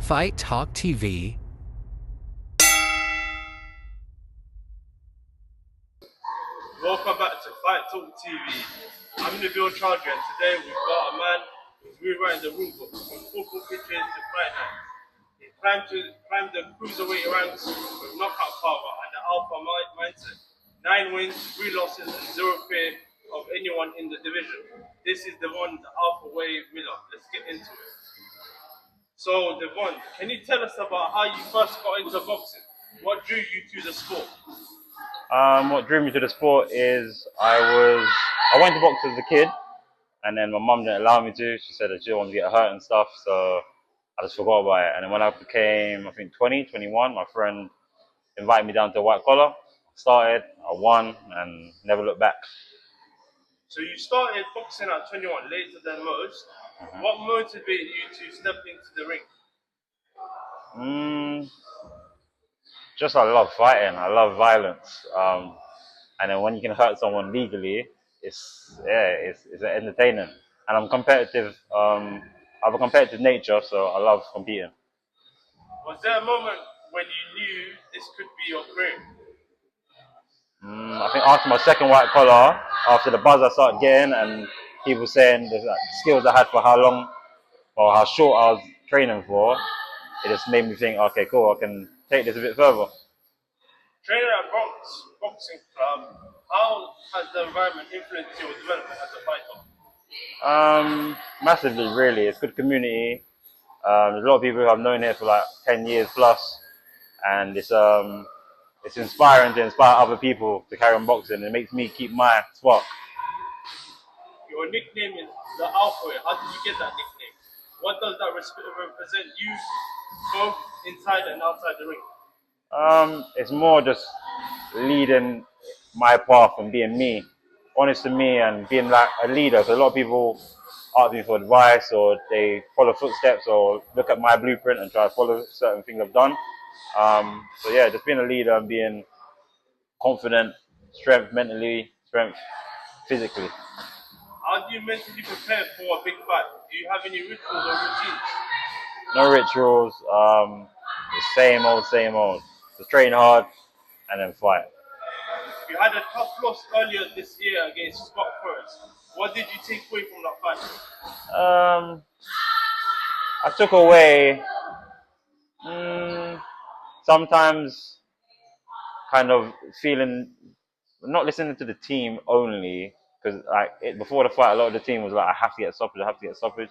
FightTalkTV. Welcome back to Fight Talk TV. I'm Nabil Chowdhury, and today we've got a man who's rewriting the rule book from football pitches to fight night. He climbed the cruiserweight ranks with knockout power and the alpha mindset. 9 wins, 3 losses, and 0 fear of anyone in the division. This is Deevorn, the alpha wave winner. Let's get into it. So, Deevorn, can you tell us about how you first got into boxing? What drew you to the sport? What drew me to the sport is I went to box as a kid, and then my mum didn't allow me to. She said that she didn't want to get hurt and stuff, so I just forgot about it. And then when I became, I think 20, 21, my friend invited me down to a white collar. I started, I won, and never looked back. So you started boxing at 21, later than most. What motivated you to step into the ring? Just I love fighting. I love violence. And then when you can hurt someone legally, it's entertaining. And I'm competitive. I have a competitive nature, so I love competing. Was there a moment when you knew this could be your career? I think after my second white collar, after the buzz I started getting, and people saying the skills I had for how long or how short I was training for, it just made me think, okay, cool, I can take this a bit further. Training at Bronx Boxing Club, how has the environment influenced your development as a fighter? Massively, really. It's good community. There's a lot of people who I've known here for like 10 years plus, and it's inspiring to inspire other people to carry on boxing. It makes me keep my spark. Your nickname is the Alpha. How did you get that nickname? What does that represent you both inside and outside the ring? It's more just leading my path and being me, honest to me, and being like a leader. So a lot of people ask me for advice, or they follow footsteps, or look at my blueprint and try to follow certain things I've done. So yeah, just being a leader and being confident, strength mentally, strength physically. How do you mentally prepare for a big fight? Do you have any rituals or routines? No rituals. The same old, same old. Just train hard and then fight. You had a tough loss earlier this year against Scott Forrest. What did you take away from that fight? I took away sometimes kind of feeling not listening to the team only, because before the fight, a lot of the team was like, I have to get stoppage, I have to get stoppage.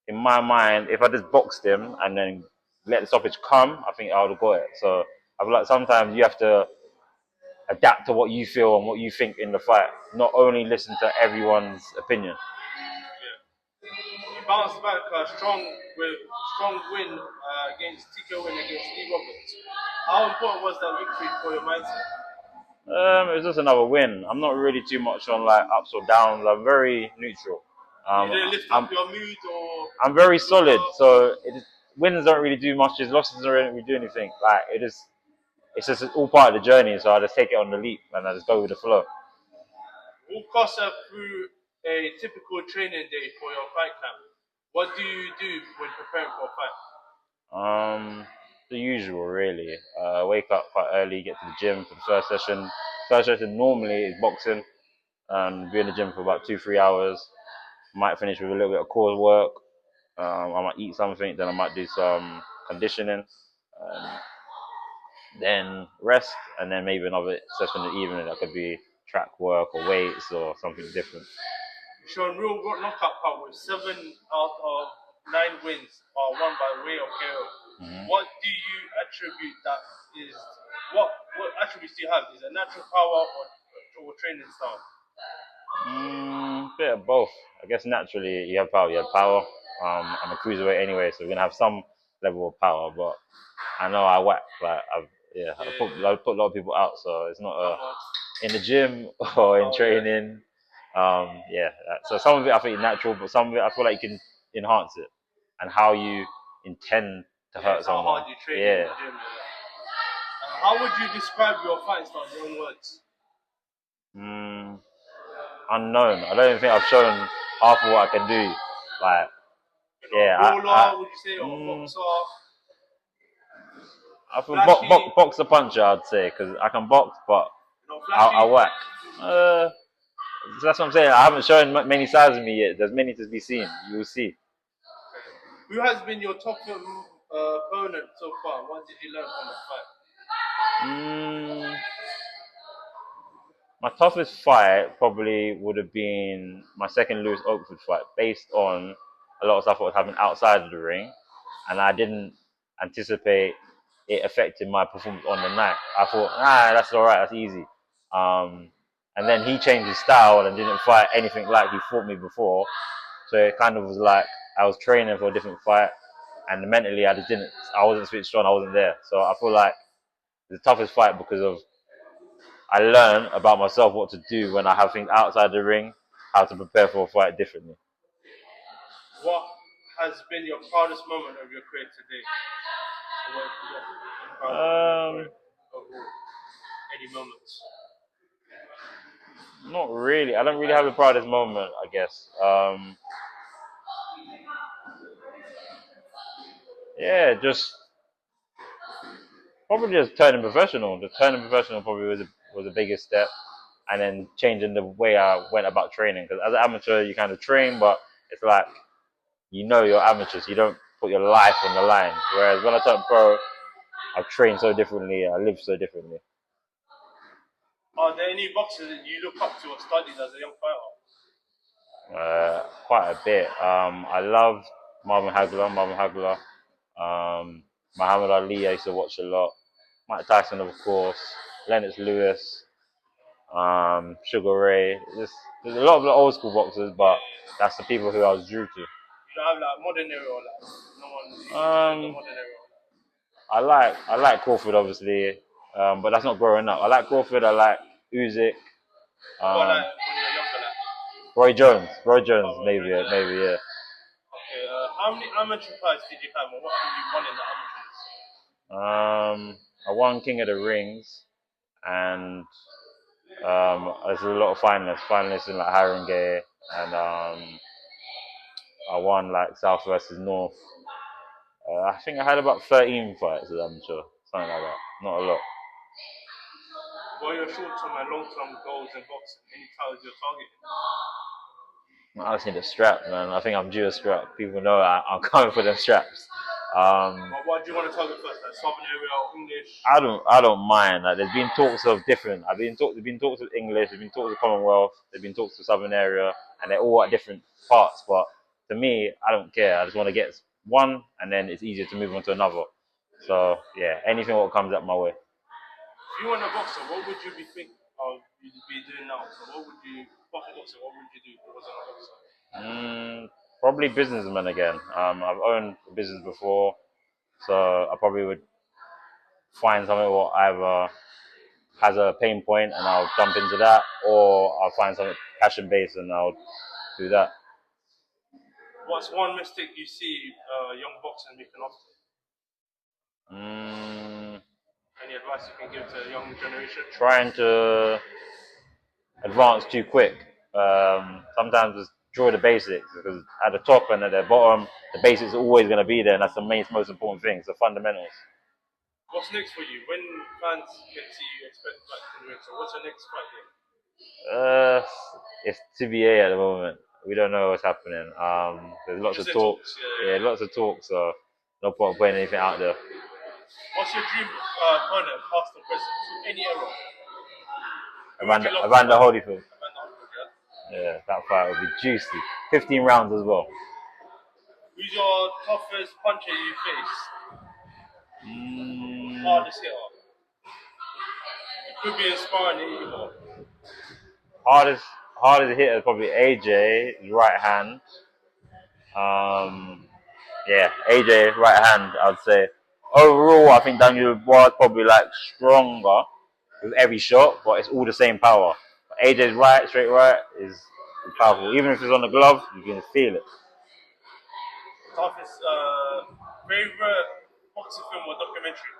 In my mind, if I just boxed him and then let the stoppage come, I think I would have got it. So I feel like sometimes you have to adapt to what you feel and what you think in the fight, not only listen to everyone's opinion. You bounced back strong win against Deevorn. How important was that victory for your mindset? It was just another win. I'm not really too much on like ups or downs. I'm very neutral. You didn't lift up your mood, or I'm very solid. So wins don't really do much. Losses don't really do anything. Like it's just all part of the journey. So I just take it on the leap and I just go with the flow. Walk us through a typical training day for your fight camp. What do you do when preparing for a fight? The usual really. Wake up quite early, get to the gym for the first session. First session normally is boxing. Be in the gym for about 2-3 hours. Might finish with a little bit of core work. I might eat something, then I might do some conditioning, then rest, and then maybe another session in the evening. That could be track work or weights or something different. You've shown real knockout power with 7 out of 9 wins are won by way of KO. What do you attribute that is? What attributes do you have? Is it natural power or training style? Bit of both. I guess naturally you have power. You have power. I'm a cruiserweight anyway, so we're gonna have some level of power. But I know I whack. Like I put a lot of people out. So it's not in the gym or in training. So some of it I think is natural, but some of it I feel like you can enhance it and how you intend to hurt someone. How hard you train in the gym. How would you describe your fight style in your own words? Unknown. I don't even think I've shown half of what I can do. Like, Would you say, or boxer? I feel Flashy? boxer puncher, I'd say, because I can box, but Not I flashy? whack. That's what I'm saying. I haven't shown many sides of me yet. There's many to be seen. You will see. Who has been your top opponent so far? What did you learn from the fight? Mm, my toughest fight probably would have been my second Lewis Oakford fight, based on a lot of stuff that was happening outside of the ring, and I didn't anticipate it affecting my performance on the night. I thought, that's all right, that's easy. And then he changed his style and didn't fight anything like he fought me before. So it kind of was like I was training for a different fight, and mentally I wasn't switched on, I wasn't there. So I feel like the toughest fight because of I learn about myself what to do when I have things outside the ring, how to prepare for a fight differently. What has been your proudest moment of your career today? What proud of your career Um, overall? Any moments? Not really. I don't really have the proudest moment, I guess. Yeah, just probably just turning professional. The turning professional probably was the biggest step, and then changing the way I went about training. Because as an amateur, you kind of train, but it's like you're amateur, so you don't put your life on the line. Whereas when I turned pro, I train so differently, I live so differently. Are there any boxers that you look up to or studied as a young fighter? Quite a bit. I love Marvin Hagler. Muhammad Ali, I used to watch a lot. Mike Tyson, of course. Lennox Lewis. Sugar Ray. There's a lot of the old school boxers, but that's the people who I was drew to. You don't have like modern era or like no one you consider the Um, modern era. I like Crawford, obviously, but that's not growing up. I like Crawford. I like Usyk. But Um, like when you're younger, like Roy Jones, oh, maybe, Brazil, like, maybe, yeah. okay. How many amateur fights did you have, or what have you won in the amateurs? I won King of the Rings, and there's a lot of finalists in like Haringey, and I won like South versus North. I think I had about 13 fights as amateur, something like that. Not a lot. What are your short-term and long-term goals in boxing? Any titles you're targeting? I just need a strap, man. I think I'm due a strap. People know I'm coming for them straps. What do you want to target first? Like Southern area or English? I don't mind. Like, there's been talks of different. There's been talks of English. There's been talks of Commonwealth. There's been talks of Southern area, and they're all at different parts. But to me, I don't care. I just want to get one, and then it's easier to move on to another. So yeah, anything what comes up my way. If you were a boxer, what would you be thinking of you'd be doing now? So what would you, proper boxer, what would you do if you wasn't a boxer? Probably businessman again. I've owned a business before, so I probably would find something what either has a pain point and I'll jump into that, or I'll find something passion based and I'll do that. What's one mistake you see young boxers making often? Mm, Any advice you can give to a young generation? Trying to advance too quick. Sometimes just draw the basics, because at the top and at the bottom, the basics are always going to be there, and that's the most important thing. So fundamentals. What's next for you? When fans can see you expect back to the ring, so what's your next fight then? Uh, it's TBA at the moment. We don't know what's happening. There's lots Just of in talks. talks, Yeah, lots of talks. So no point putting anything out there. What's your dream opponent, past or present? So any era. Who would you love to Evander fight? Holyfield. Amanda Holyfield, yeah? Yeah, that fight would be juicy. 15 rounds as well. Who's your toughest puncher you faced? Mm, Hardest hitter? It could be inspiring either. hardest hardest hitter is probably AJ, right hand. Yeah, AJ right hand, I'd say. Overall, I think Daniel was probably like stronger with every shot, but it's all the same power. But AJ's right, straight right, is powerful. Even if it's on the glove, you can feel it. Toughest favorite boxing film or documentary?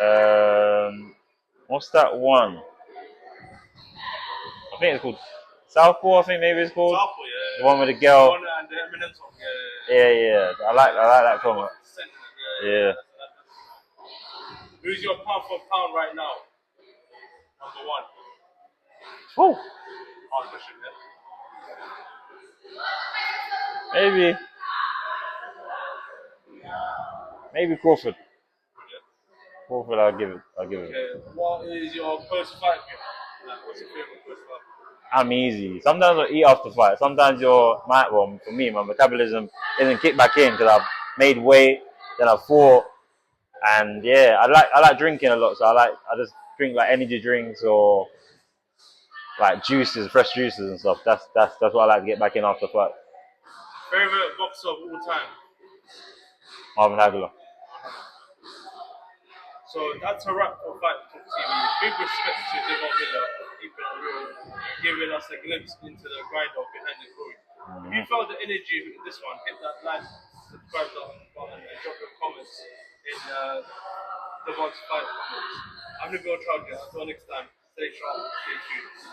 Mm. What's that one? I think it's called Southpaw. I think maybe it's called Southpaw, the one with the yeah. The girl. one and the Eminem song, yeah. Yeah. I like that comment. Yeah. Who's your pound for pound right now? Number one. Woo. Hard question, yeah. Maybe Crawford. Okay. Crawford, I'll give it. Okay. What is your post-fight game? Like, what's your favorite post-fight? I'm easy. Sometimes I eat after fight. Sometimes for me, my metabolism isn't kicked back in because I've made weight, then I fought, and yeah, I like drinking a lot. So I just drink like energy drinks or like juices, fresh juices and stuff. That's what I like to get back in after fight. Favorite boxer of all time? Marvin Hagler. So that's a wrap for Fight Talk TV. Big respect to Deevorn for keeping it real, giving us a glimpse into the grind of behind the glory. If you felt the energy in this one, hit that like, subscribe button, and drop your comments in Deevorn's fight comments. I'm Nabil Chowdhury. Until next time, stay sharp, stay tuned.